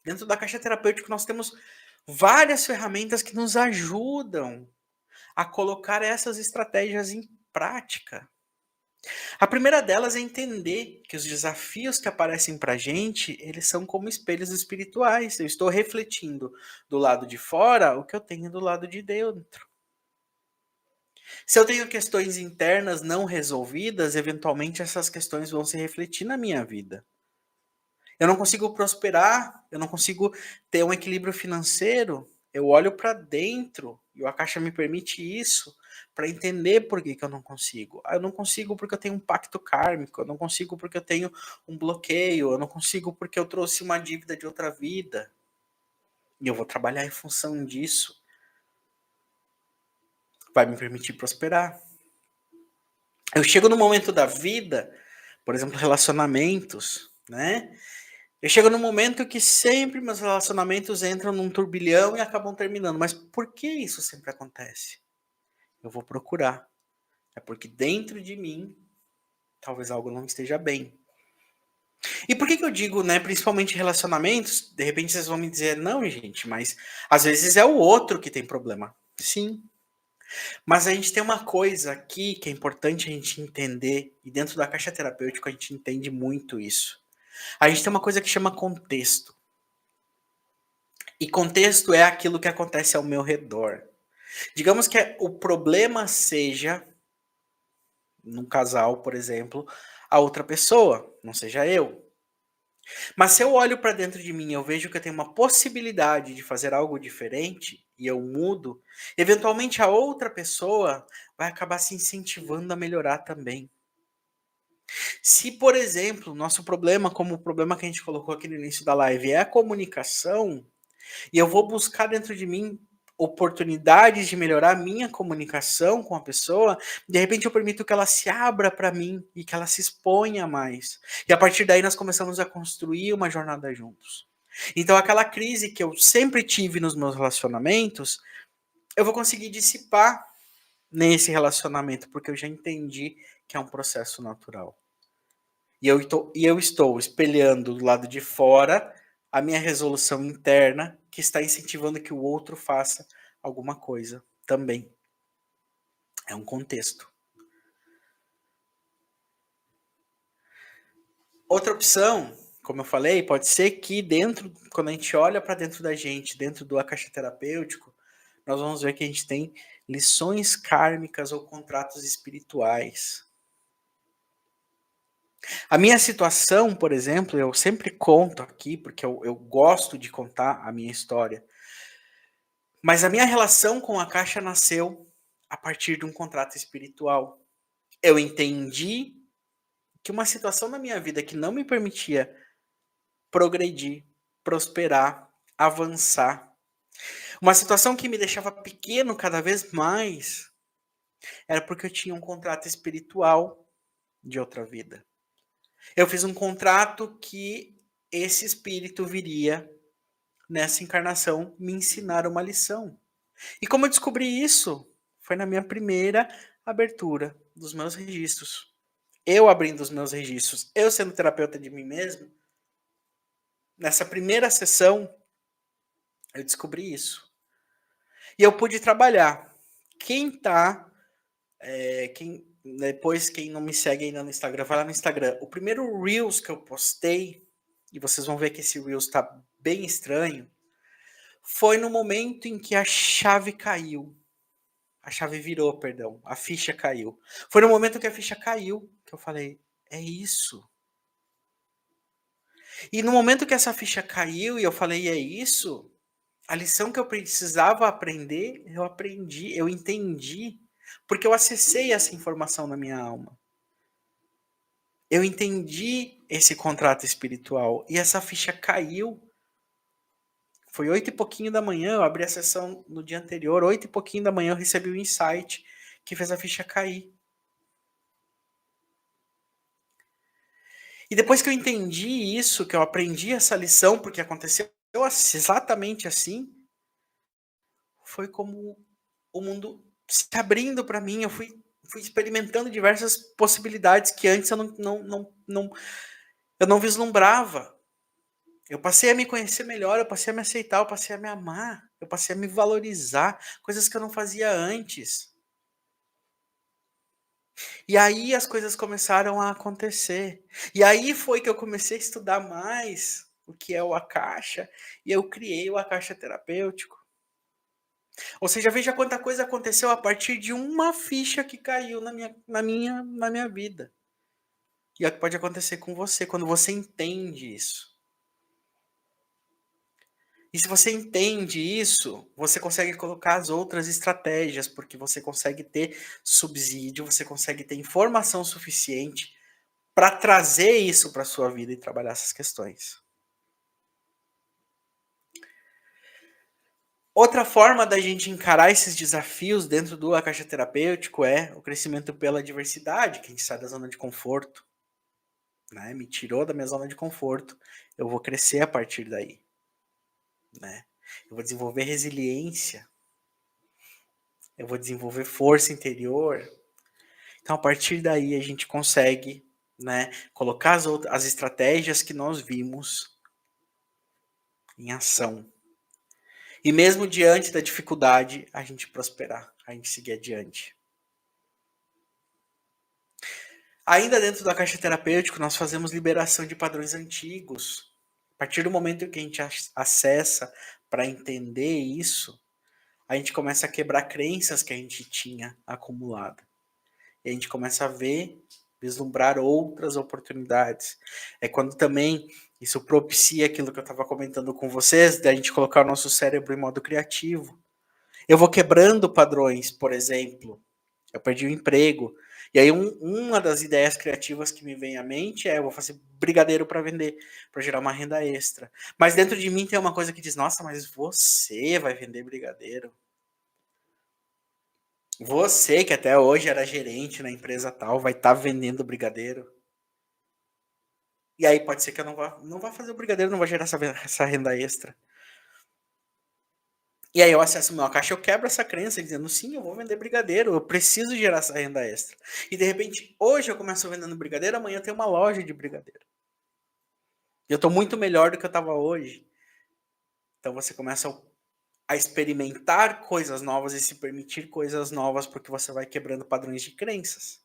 Dentro da caixa terapêutica, nós temos várias ferramentas que nos ajudam a colocar essas estratégias em prática. A primeira delas é entender que os desafios que aparecem para a gente, eles são como espelhos espirituais. Eu estou refletindo do lado de fora o que eu tenho do lado de dentro. Se eu tenho questões internas não resolvidas, eventualmente essas questões vão se refletir na minha vida. Eu não consigo prosperar, eu não consigo ter um equilíbrio financeiro. Eu olho para dentro e a caixa me permite isso para entender por que eu não consigo. Eu não consigo porque eu tenho um pacto kármico, eu não consigo porque eu tenho um bloqueio, eu não consigo porque eu trouxe uma dívida de outra vida. E eu vou trabalhar em função disso. Vai me permitir prosperar. Eu chego no momento da vida, por exemplo, relacionamentos, né? Eu chego no momento que sempre meus relacionamentos entram num turbilhão e acabam terminando. Mas por que isso sempre acontece? Eu vou procurar. É porque dentro de mim, talvez algo não esteja bem. E por que eu digo, né, principalmente relacionamentos? De repente vocês vão me dizer, não, gente, mas às vezes é o outro que tem problema. Sim. Mas a gente tem uma coisa aqui que é importante a gente entender, e dentro da caixa terapêutica a gente entende muito isso. A gente tem uma coisa que chama contexto. E contexto é aquilo que acontece ao meu redor. Digamos que o problema seja, num casal, por exemplo, a outra pessoa, não seja eu. Mas se eu olho para dentro de mim e eu vejo que eu tenho uma possibilidade de fazer algo diferente e eu mudo, eventualmente a outra pessoa vai acabar se incentivando a melhorar também. Se, por exemplo, nosso problema, como o problema que a gente colocou aqui no início da live, é a comunicação, e eu vou buscar dentro de mim oportunidades de melhorar a minha comunicação com a pessoa, de repente eu permito que ela se abra para mim e que ela se exponha mais. E a partir daí nós começamos a construir uma jornada juntos. Então aquela crise que eu sempre tive nos meus relacionamentos, eu vou conseguir dissipar nesse relacionamento, porque eu já entendi que é um processo natural. E eu estou espelhando do lado de fora a minha resolução interna, que está incentivando que o outro faça alguma coisa também. É um contexto. Outra opção, como eu falei, pode ser que dentro, quando a gente olha para dentro da gente, dentro do caixa terapêutico, nós vamos ver que a gente tem lições kármicas ou contratos espirituais. A minha situação, por exemplo, eu sempre conto aqui, porque eu gosto de contar a minha história. Mas a minha relação com a caixa nasceu a partir de um contrato espiritual. Eu entendi que uma situação na minha vida que não me permitia progredir, prosperar, avançar, uma situação que me deixava pequeno cada vez mais, era porque eu tinha um contrato espiritual de outra vida. Eu fiz um contrato que esse espírito viria nessa encarnação me ensinar uma lição. E como eu descobri isso? Foi na minha primeira abertura dos meus registros. Eu abrindo os meus registros, eu sendo terapeuta de mim mesmo, nessa primeira sessão, eu descobri isso. E eu pude trabalhar. Quem não me segue ainda no Instagram, vai lá no Instagram. O primeiro Reels que eu postei, e vocês vão ver que esse Reels tá bem estranho, foi no momento em que a chave caiu. A chave virou, perdão. A ficha caiu. Foi no momento que a ficha caiu que eu falei, é isso. E no momento que essa ficha caiu e eu falei, é isso, a lição que eu precisava aprender, eu aprendi, eu entendi. Porque eu acessei essa informação na minha alma. Eu entendi esse contrato espiritual. E essa ficha caiu. Foi 8 e pouquinho da manhã, eu abri a sessão no dia anterior, 8 e pouquinho da manhã eu recebi o insight que fez a ficha cair. E depois que eu entendi isso, que eu aprendi essa lição, porque aconteceu exatamente assim, foi como o mundo se abrindo para mim. Eu fui experimentando diversas possibilidades que antes eu não vislumbrava. Eu passei a me conhecer melhor, eu passei a me aceitar, eu passei a me amar, eu passei a me valorizar, coisas que eu não fazia antes. E aí as coisas começaram a acontecer. E aí foi que eu comecei a estudar mais o que é o Akasha, e eu criei o Akasha terapêutico. Ou seja, veja quanta coisa aconteceu a partir de uma ficha que caiu na minha vida. E é o que pode acontecer com você quando você entende isso. E se você entende isso, você consegue colocar as outras estratégias, porque você consegue ter subsídio, você consegue ter informação suficiente para trazer isso para sua vida e trabalhar essas questões. Outra forma da gente encarar esses desafios dentro do Akasha terapêutico é o crescimento pela diversidade, que a gente sai da zona de conforto, né? Me tirou da minha zona de conforto, eu vou crescer a partir daí, né? Eu vou desenvolver resiliência, eu vou desenvolver força interior. Então, a partir daí, a gente consegue, né, colocar as estratégias que nós vimos em ação. E mesmo diante da dificuldade, a gente prosperar, a gente seguir adiante. Ainda dentro da caixa terapêutica, nós fazemos liberação de padrões antigos. A partir do momento que a gente acessa para entender isso, a gente começa a quebrar crenças que a gente tinha acumulado. E a gente começa a ver, vislumbrar outras oportunidades. É quando também isso propicia aquilo que eu estava comentando com vocês, da gente colocar o nosso cérebro em modo criativo. Eu vou quebrando padrões, por exemplo. Eu perdi o emprego. E aí uma das ideias criativas que me vem à mente é eu vou fazer brigadeiro para vender, para gerar uma renda extra. Mas dentro de mim tem uma coisa que diz, nossa, mas você vai vender brigadeiro? Você, que até hoje era gerente na empresa tal, vai estar vendendo brigadeiro? E aí pode ser que eu não vá fazer o brigadeiro, não vá gerar essa renda extra. E aí eu acesso o meu caixa, eu quebro essa crença, dizendo, sim, eu vou vender brigadeiro, eu preciso gerar essa renda extra. E de repente, hoje eu começo vendendo brigadeiro, amanhã eu tenho uma loja de brigadeiro. E eu estou muito melhor do que eu estava hoje. Então você começa a experimentar coisas novas e se permitir coisas novas, porque você vai quebrando padrões de crenças.